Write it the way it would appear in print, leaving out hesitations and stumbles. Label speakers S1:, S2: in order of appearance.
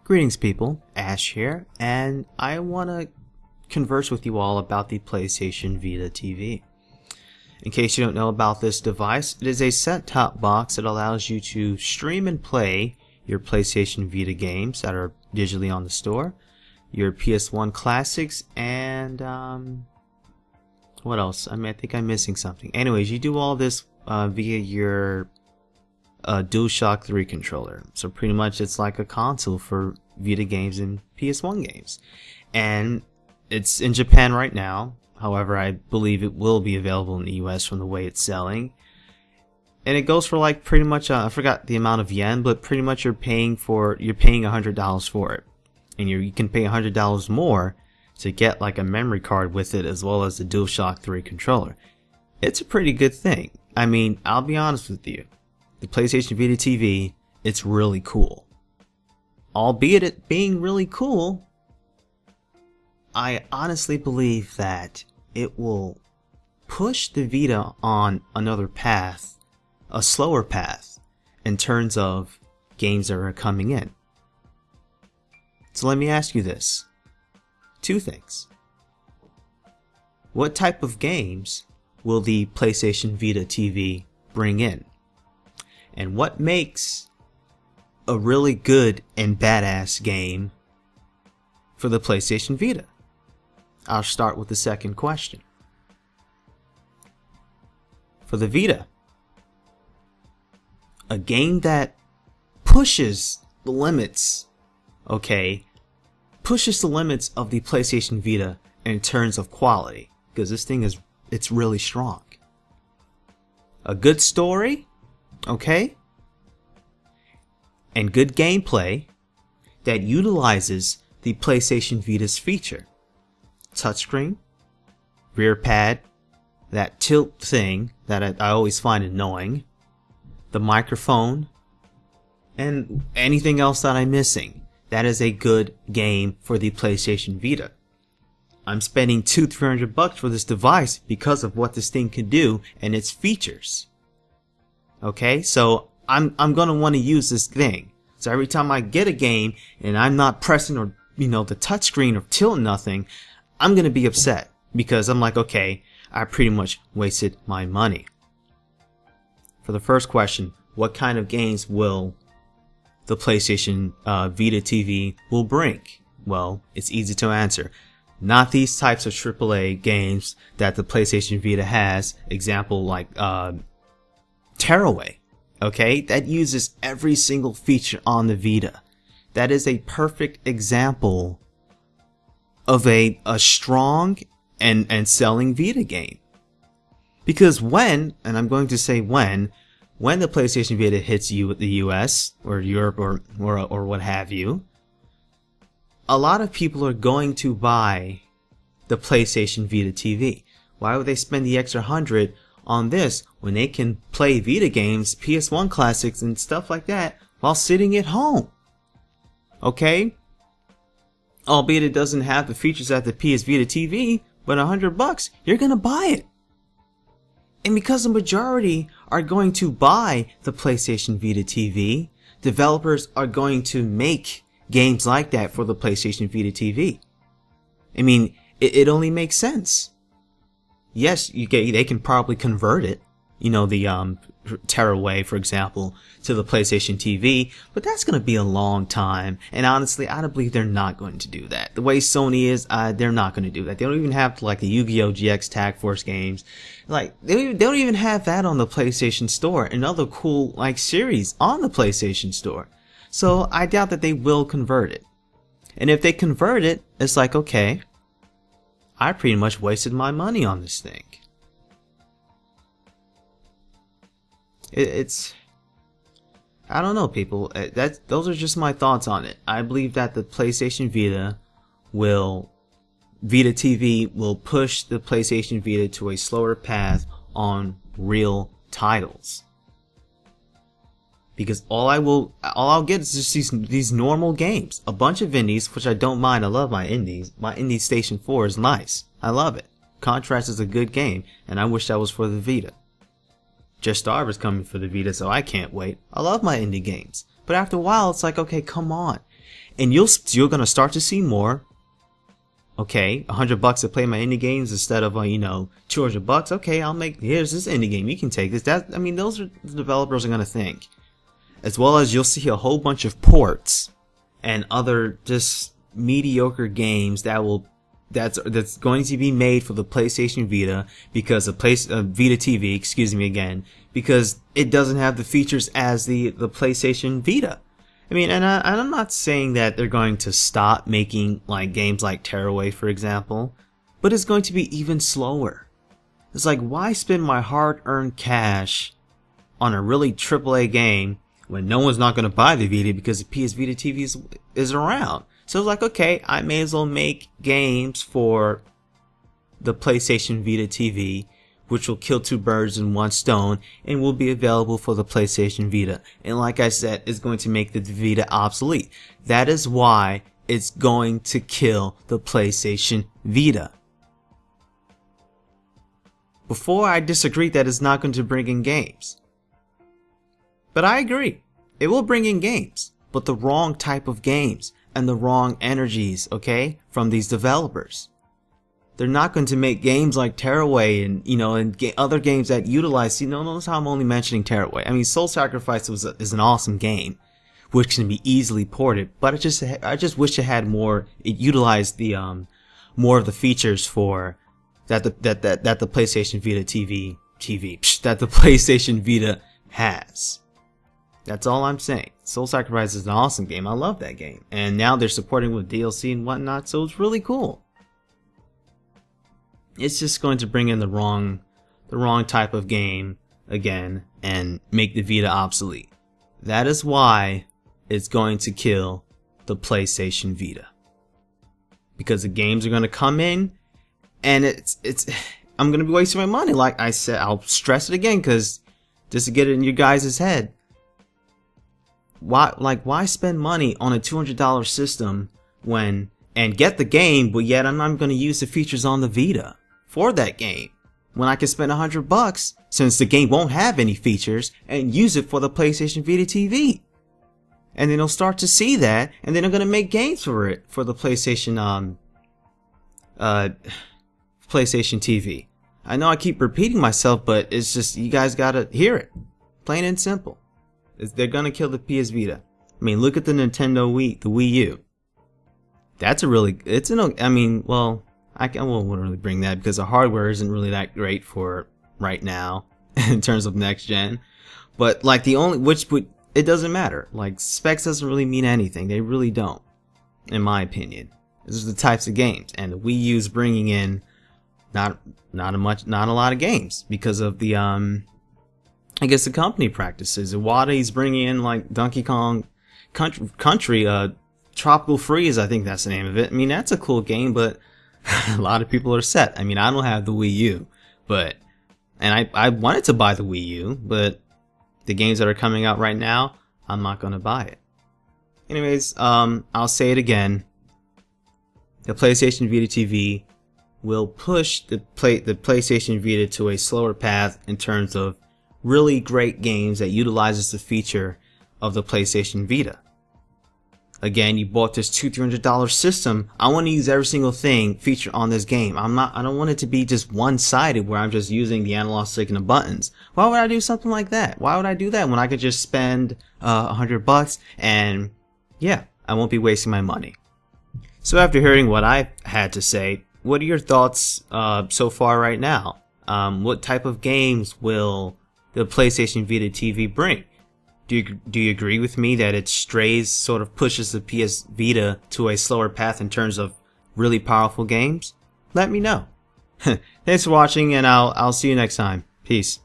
S1: Greetings people, Ash here, and I want to converse with you all about the PlayStation Vita TV. In case you don't know about this device, it is a set-top box that allows you to stream and play your PlayStation Vita games that are digitally on the store, your PS1 classics, and what else? I think I'm missing something. Anyways, you do all this via your DualShock 3 controller. So pretty much it's like a console for Vita games and PS1 games. And it's in Japan right now. However, I believe it will be available in the US from the way it's selling. And it goes for like pretty much, I forgot the amount of yen, but pretty much you're paying $100 for it. And you can pay $100 more to get like a memory card with it as well as the DualShock 3 controller. It's a pretty good thing. I mean, I'll be honest with you. The PlayStation Vita TV, it's really cool. Albeit it being really cool, I honestly believe that it will push the Vita on another path, a slower path, in terms of games that are coming in. So let me ask you this. Two things. What type of games will the PlayStation Vita TV bring in? And what makes a really good and badass game for the PlayStation Vita? I'll start with the second question. For the Vita, a game that pushes the limits, pushes the limits of the PlayStation Vita in terms of quality, because this thing it's really strong. A good story, and good gameplay that utilizes the PlayStation Vita's feature. Touchscreen, rear pad, that tilt thing that I always find annoying, the microphone, and anything else that I'm missing. That is a good game for the PlayStation Vita. I'm spending $200-300 for this device because of what this thing can do and its features. So I'm gonna want to use this thing. So every time I get a game and I'm not pressing or the touchscreen or tilting nothing, I'm gonna be upset because I'm like, okay, I pretty much wasted my money. For the first question, what kind of games will the PlayStation Vita TV will bring? Well, it's easy to answer. Not these types of AAA games that the PlayStation Vita has. Example like Tearaway. That uses every single feature on the Vita. That is a perfect example of a strong and selling Vita game. Because when the PlayStation Vita hits the US or Europe or what have you, a lot of people are going to buy the PlayStation Vita TV. Why would they spend the extra $100 on this when they can play Vita games, PS1 classics, and stuff like that while sitting at home? Albeit it doesn't have the features that the PS Vita TV, but $100, you're gonna buy it. And because the majority are going to buy the PlayStation Vita TV, developers are going to make games like that for the PlayStation Vita TV. I mean, it only makes sense. Yes, they can probably convert it, the Tearaway, for example, to the PlayStation TV, but that's going to be a long time. And honestly, I don't believe they're not going to do that. The way Sony is, they're not going to do that. They don't even have like the Yu-Gi-Oh! GX Tag Force games. Like, they don't even have that on the PlayStation Store and other cool like series on the PlayStation Store. So I doubt that they will convert it. And if they convert it, it's like, okay, I pretty much wasted my money on this thing. I don't know, people. Those are just my thoughts on it. I believe that the PlayStation Vita TV will push the PlayStation Vita to a slower path on real titles. Because all I'll get is just these normal games. A bunch of indies, which I don't mind. I love my indies. My Indie Station 4 is nice. I love it. Contrast is a good game, and I wish that was for the Vita. Just Starve is coming for the Vita, so I can't wait. I love my indie games. But after a while, it's like, okay, come on. and you're gonna start to see more. Okay, $100 to play my indie games instead of $200. Okay, here's this indie game, you can take this. Those are the developers are gonna think, as well as you'll see a whole bunch of ports and other just mediocre games that's going to be made for the PlayStation Vita because Vita TV, excuse me again, because it doesn't have the features as the PlayStation Vita. And I'm not saying that they're going to stop making games like Tearaway, for example, but it's going to be even slower. It's like, why spend my hard-earned cash on a really AAA game when no one's not going to buy the Vita because the PS Vita TV is around? So it's like, okay, I may as well make games for the PlayStation Vita TV, which will kill two birds in one stone and will be available for the PlayStation Vita. And like I said, it's going to make the Vita obsolete. That is why it's going to kill the PlayStation Vita. Before, I disagree that it's not going to bring in games. But I agree. It will bring in games, but the wrong type of games and the wrong energies, okay, from these developers. They're not going to make games like Tearaway and other games that utilize. Notice how I'm only mentioning Tearaway. Soul Sacrifice is an awesome game, which can be easily ported. But I just wish it had more. It utilized the more of the features for that the PlayStation Vita that the PlayStation Vita has. That's all I'm saying. Soul Sacrifice is an awesome game. I love that game, and now they're supporting with DLC and whatnot, so it's really cool. It's just going to bring in the wrong type of game again and make the Vita obsolete. That is why it's going to kill the PlayStation Vita. Because the games are going to come in and I'm going to be wasting my money. Like I said, I'll stress it again because just to get it in your guys' head. Why spend money on a $200 system and get the game, but yet I'm not going to use the features on the Vita for that game when I can spend $100 since the game won't have any features and use it for the PlayStation Vita TV. And then they'll start to see that, and then they're going to make games for it for the PlayStation TV. I know I keep repeating myself, but it's just, you guys gotta hear it. Plain and simple. They're gonna kill the PS Vita. Look at the Nintendo Wii, the Wii U. I won't really bring that because the hardware isn't really that great for right now in terms of next gen. But it doesn't matter. Specs doesn't really mean anything. They really don't, in my opinion. These are the types of games, and the Wii U's bringing in not a lot of games because of the I guess the company practices. Iwata's bringing in Donkey Kong Country, Tropical Freeze, I think that's the name of it. That's a cool game, but a lot of people are set. I don't have the Wii U, and I wanted to buy the Wii U, but the games that are coming out right now, I'm not gonna buy it. Anyways, I'll say it again. The PlayStation Vita TV will push the PlayStation Vita to a slower path in terms of really great games that utilizes the feature of the PlayStation Vita. Again, you bought this $200-$300 system. I want to use every single thing featured on this game. I don't want it to be just one-sided where I'm just using the analog stick and the buttons. Why would I do something like that? Why would I do that when I could just spend $100 and yeah, I won't be wasting my money. So after hearing what I had to say, what are your thoughts so far right now? What type of games will the PlayStation Vita TV bring? Do you agree with me that it sort of pushes the PS Vita to a slower path in terms of really powerful games? Let me know. Thanks for watching, and I'll see you next time. Peace.